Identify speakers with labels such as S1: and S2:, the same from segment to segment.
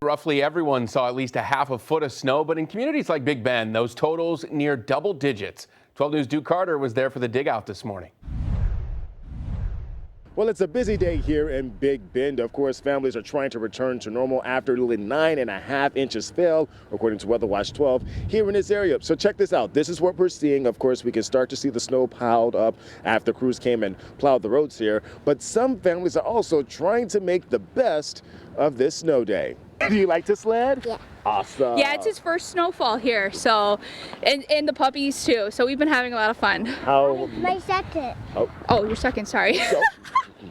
S1: Roughly everyone saw at least a half a foot of snow, but in communities like Big Bend, those totals near double digits. 12 News' Duke Carter was there for the dig out this morning.
S2: Well, it's a busy day here in Big Bend. Of course, families are trying to return to normal after nearly 9.5 inches fell, according to Weather Watch 12, here in this area. So check this out. This is what we're seeing. Of course, we can start to see the snow piled up after crews came and plowed the roads here. But some families are also trying to make the best of this snow day. Do you like to sled?
S3: Yeah.
S2: Awesome.
S4: Yeah, it's his first snowfall here, so, and the puppies too, so we've been having a lot of fun.
S2: How?
S3: My second.
S4: Oh, you're second, sorry.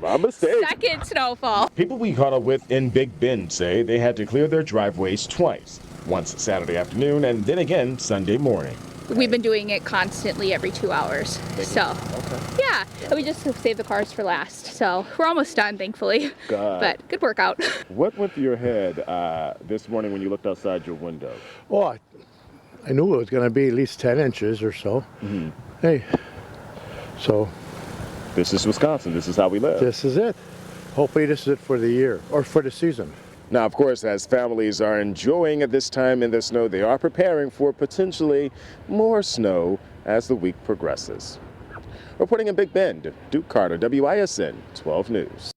S2: My mistake.
S4: Second snowfall.
S2: People we caught up with in Big Bend say they had to clear their driveways twice. Once Saturday afternoon and then again Sunday morning.
S4: We've been doing it constantly every 2 hours, so yeah, and we just save the cars for last, so we're almost done, thankfully.
S2: God.
S4: But good workout.
S2: What went through your head this morning when you looked outside your window?
S5: Well, I knew it was going to be at least 10 inches or so.
S2: Mm-hmm.
S5: Hey, so
S2: This is Wisconsin. This is how we live.
S5: this is it. Hopefully this is it for the year or for the season.
S2: Now, of course, as families are enjoying at this time in the snow, they are preparing for potentially more snow as the week progresses. Reporting in Big Bend, Duke Carter, WISN 12 News.